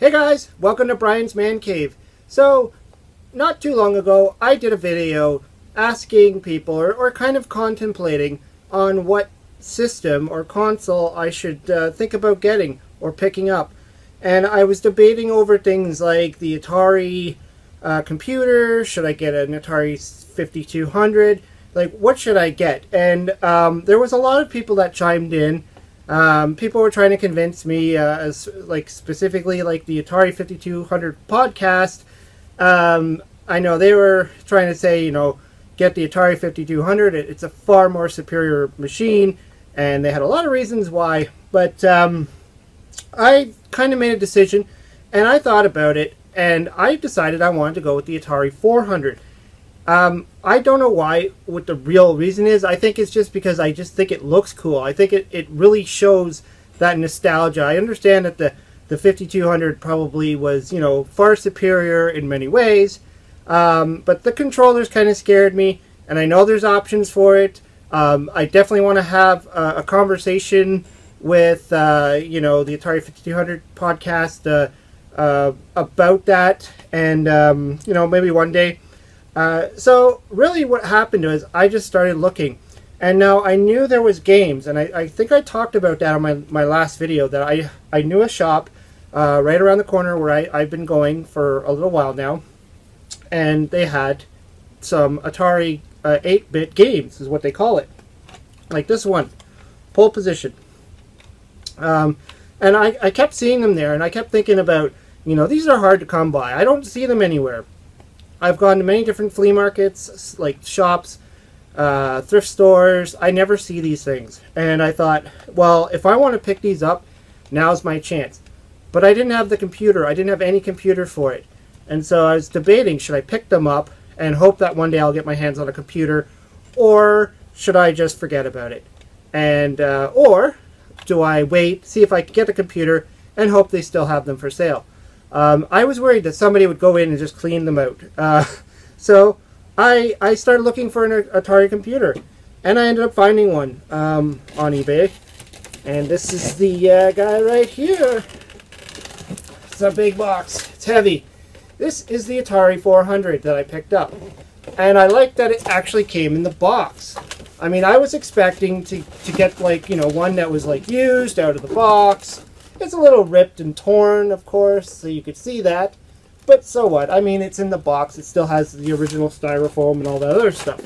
Hey guys, welcome to Brian's Man Cave. So, not too long ago, I did a video asking people, or kind of contemplating on what system or console I should think about getting or picking up. And I was debating over things like the Atari computer, should I get an Atari 5200, like what should I get? And there was a lot of people that chimed in. People were trying to convince me, specifically like the Atari 5200 podcast. I know they were trying to say, get the Atari 5200. It's a far more superior machine, and they had a lot of reasons why. But I kind of made a decision, and I thought about it, and I decided I wanted to go with the Atari 400. I don't know what the real reason is. I think it's just because I just think it looks cool. I think it really shows that nostalgia. I understand that the 5200 probably was, far superior in many ways. But the controllers kind of scared me, and I know there's options for it. I definitely want to have a conversation with, the Atari 5200 podcast about that, and, maybe one day. So really what happened was I just started looking, and now I knew there was games, and I think I talked about that on my last video, that I knew a shop right around the corner where I've been going for a little while now, and they had some Atari 8-bit games, is what they call it, like this one, Pole Position. And I kept seeing them there, and I kept thinking about, these are hard to come by. I don't see them anywhere. I've gone to many different flea markets, like shops, thrift stores. I never see these things. And I thought, well, if I want to pick these up, now's my chance. But I didn't have the computer. I didn't have any computer for it. And so I was debating, should I pick them up and hope that one day I'll get my hands on a computer, or should I just forget about it? And or do I wait, see if I can get a computer, and hope they still have them for sale? I was worried that somebody would go in and just clean them out. So I started looking for an Atari computer, and I ended up finding one on eBay. And this is the guy right here. It's a big box. It's heavy. This is the Atari 400 that I picked up. And I like that it actually came in the box. I mean, I was expecting to get, one that was, used out of the box. It's a little ripped and torn, of course, so you could see that. But so what? I mean, it's in the box. It still has the original styrofoam and all that other stuff.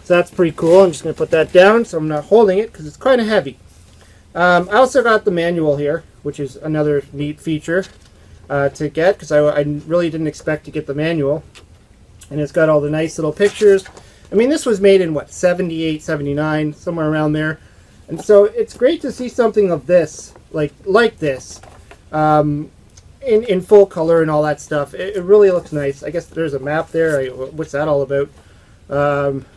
So that's pretty cool. I'm just going to put that down so I'm not holding it because it's kind of heavy. I also got the manual here, which is another neat feature to get, because I really didn't expect to get the manual. And it's got all the nice little pictures. I mean, this was made in, 78, 79, somewhere around there. And so it's great to see something of this, like this, in full color and all that stuff. It really looks nice. I guess there's a map there. What's that all about?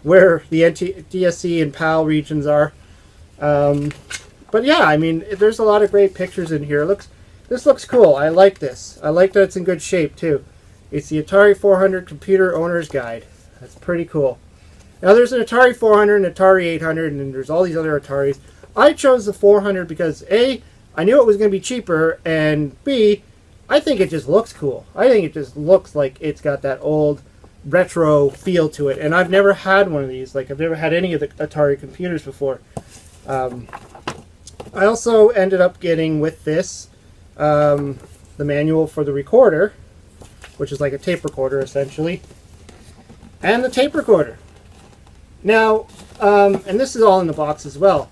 Where the DSC and PAL regions are. But yeah, I mean, there's a lot of great pictures in here. This looks cool. I like this. I like that it's in good shape too. It's the Atari 400 Computer Owner's Guide. That's pretty cool. Now there's an Atari 400, an Atari 800, and there's all these other Ataris. I chose the 400 because A, I knew it was going to be cheaper, and B, I think it just looks cool. I think it just looks like it's got that old retro feel to it, and I've never had one of these. I've never had any of the Atari computers before. I also ended up getting with this the manual for the recorder, which is like a tape recorder essentially, and the tape recorder. Now, and this is all in the box as well.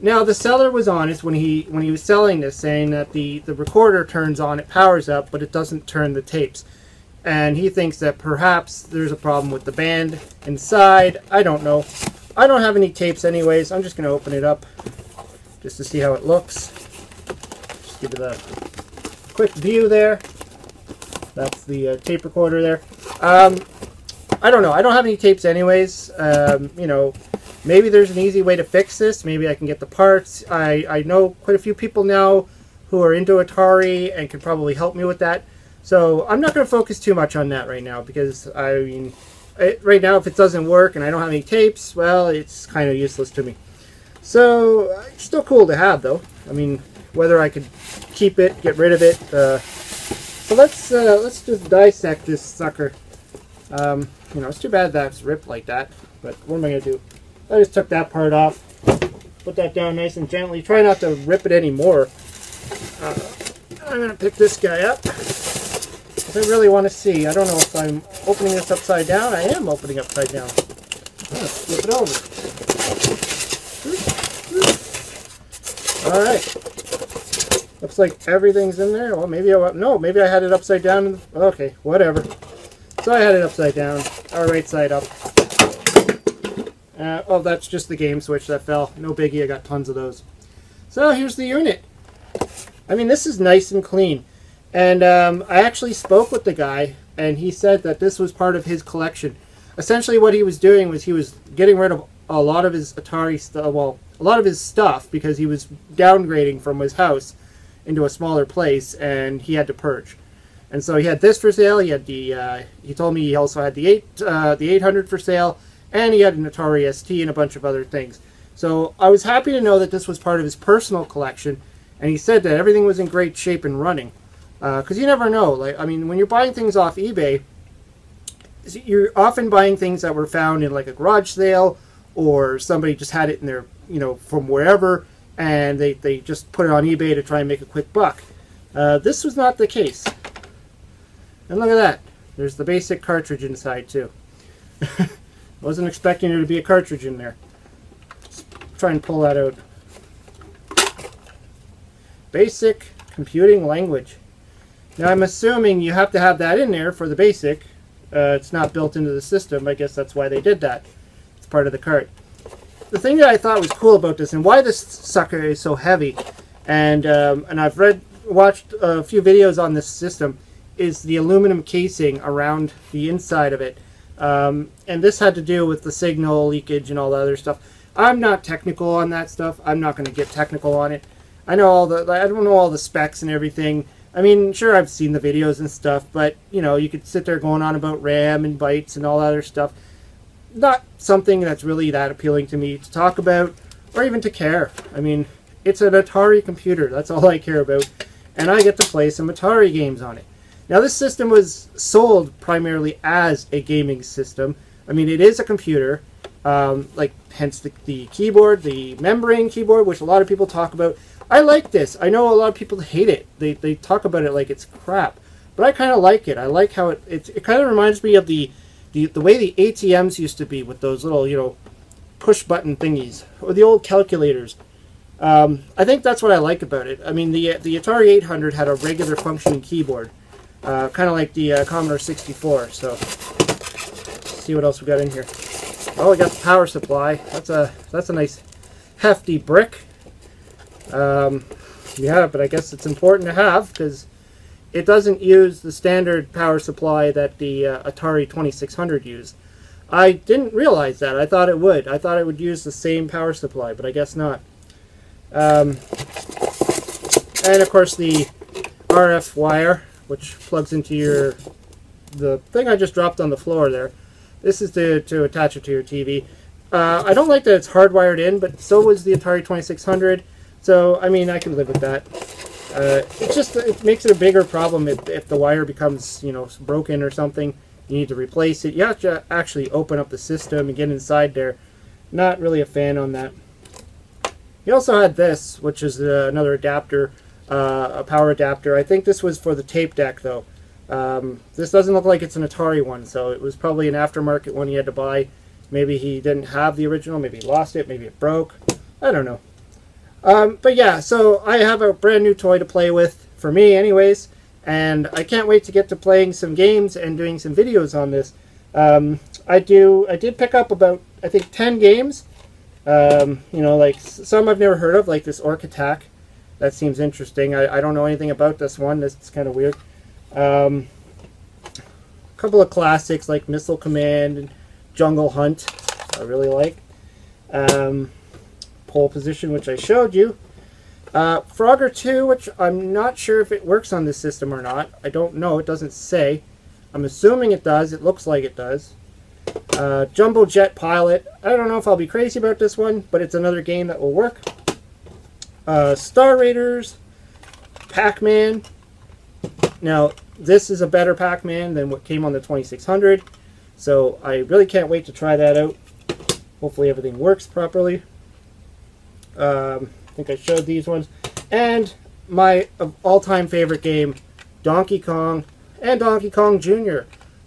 Now, the seller was honest when he was selling this, saying that the recorder turns on, it powers up, but it doesn't turn the tapes. And he thinks that perhaps there's a problem with the band inside. I don't know. I don't have any tapes anyways. I'm just going to open it up just to see how it looks. Just give it a quick view there. That's the tape recorder there. I don't know. I don't have any tapes anyways. Maybe there's an easy way to fix this. Maybe I can get the parts. I know quite a few people now who are into Atari and can probably help me with that. So I'm not going to focus too much on that right now, because, right now if it doesn't work and I don't have any tapes, well, it's kind of useless to me. So, it's still cool to have, though. I mean, whether I could keep it, get rid of it, So let's just dissect this sucker. You know, it's too bad that's ripped like that, but what am I going to do? I just took that part off, put that down nice and gently. Try not to rip it anymore. I'm going to pick this guy up. I really want to see. I don't know if I'm opening this upside down. I am opening upside down. Let's flip it over. Alright. Looks like everything's in there. Well, maybe maybe I had it upside down. Okay, whatever. So I had it upside down, or right side up. Oh, that's just the game switch that fell. No biggie, I got tons of those. So here's the unit. I mean, this is nice and clean. And I actually spoke with the guy, and he said that this was part of his collection. Essentially what he was doing was he was getting rid of a lot of his Atari stuff, well, a lot of his stuff, because he was downgrading from his house into a smaller place, and he had to purge. And so he had this for sale. He had the he told me he also had the 800 for sale, and he had an Atari ST and a bunch of other things. So I was happy to know that this was part of his personal collection, and he said that everything was in great shape and running. Because you never know. Like, I mean, when you're buying things off eBay, you're often buying things that were found in like a garage sale, or somebody just had it in their, you know, from wherever, and they just put it on eBay to try and make a quick buck. This was not the case. And look at that. There's the basic cartridge inside too. Wasn't expecting there to be a cartridge in there. Let's try and pull that out. Basic computing language. Now I'm assuming you have to have that in there for the basic. It's not built into the system. I guess that's why they did that. It's part of the cart. The thing that I thought was cool about this, and why this sucker is so heavy, and I've watched a few videos on this system, is the aluminum casing around the inside of it. And this had to do with the signal leakage and all the other stuff. I'm not technical on that stuff. I'm not going to get technical on it. I don't know all the specs and everything. I mean, sure, I've seen the videos and stuff, but, you know, you could sit there going on about RAM and bytes and all that other stuff. Not something that's really that appealing to me to talk about, or even to care. I mean, it's an Atari computer. That's all I care about. And I get to play some Atari games on it. Now, this system was sold primarily as a gaming system. I mean, it is a computer, like, hence the keyboard, the membrane keyboard, which a lot of people talk about. I like this. I know a lot of people hate it. They talk about it like it's crap. But I kind of like it. I like how it kind of reminds me of the way the ATMs used to be with those little, you know, push button thingies, or the old calculators. I think that's what I like about it. I mean, the Atari 800 had a regular functioning keyboard, kind of like the Commodore 64. So let's see what else we got in here. Oh, we got the power supply. That's a nice hefty brick. Yeah, but I guess it's important to have, because it doesn't use the standard power supply that the Atari 2600 used. I didn't realize that. I thought it would. I thought it would use the same power supply, but I guess not. And of course the RF wire, which plugs into the thing I just dropped on the floor there. This is to attach it to your TV. I don't like that it's hardwired in, but so was the Atari 2600. So, I mean, I can live with that. It makes it a bigger problem if the wire becomes, you know, broken or something. You need to replace it. You have to actually open up the system and get inside there. Not really a fan on that. He also had this, which is another adapter, a power adapter. I think this was for the tape deck, though. This doesn't look like it's an Atari one, so it was probably an aftermarket one he had to buy. Maybe he didn't have the original. Maybe he lost it. Maybe it broke. I don't know. But yeah, so I have a brand new toy to play with, for me anyways, and I can't wait to get to playing some games and doing some videos on this. I did pick up about, I think, 10 games, you know, like some I've never heard of, like this Orc Attack. That seems interesting. I don't know anything about this one. This is kind of weird. A couple of classics like Missile Command and Jungle Hunt, I really like. Pole Position, which I showed you. Frogger 2, which I'm not sure if it works on this system or not. I don't know. It doesn't say. I'm assuming it does. It looks like it does. Jumbo Jet Pilot. I don't know if I'll be crazy about this one, but it's another game that will work. Star Raiders. Pac-Man. Now, this is a better Pac-Man than what came on the 2600, so I really can't wait to try that out. Hopefully everything works properly. I think I showed these ones. And my all-time favorite game, Donkey Kong and Donkey Kong Jr.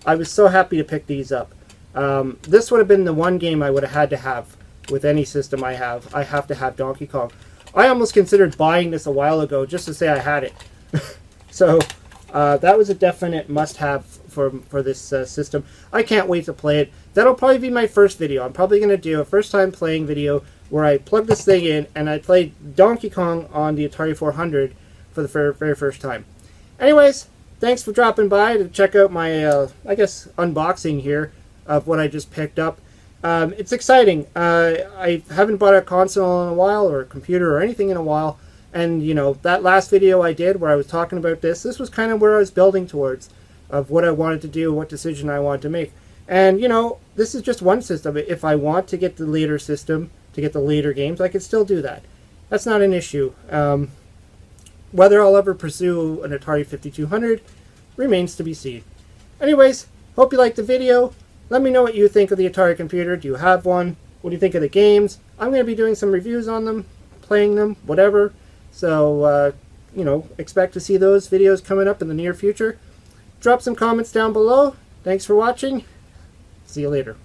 I was so happy to pick these up. This would have been the one game I would have had to have with any system I have. I have to have Donkey Kong. I almost considered buying this a while ago just to say I had it. So that was a definite must-have for this system. I can't wait to play it. That'll probably be my first video. I'm probably going to do a first-time playing video where I plug this thing in and I play Donkey Kong on the Atari 400 for the very first time. Anyways, thanks for dropping by to check out my, I guess, unboxing here of what I just picked up. It's exciting. I haven't bought a console in a while, or a computer or anything in a while. And, you know, that last video I did where I was talking about this was kind of where I was building towards, of what I wanted to do, what decision I wanted to make. And, you know, this is just one system. If I want to get the later system, to get the later games, I can still do that. That's not an issue. Whether I'll ever pursue an Atari 5200 remains to be seen. Anyways, hope you liked the video. Let me know what you think of the Atari computer. Do you have one? What do you think of the games? I'm going to be doing some reviews on them, playing them, whatever. So, you know, expect to see those videos coming up in the near future. Drop some comments down below. Thanks for watching. See you later.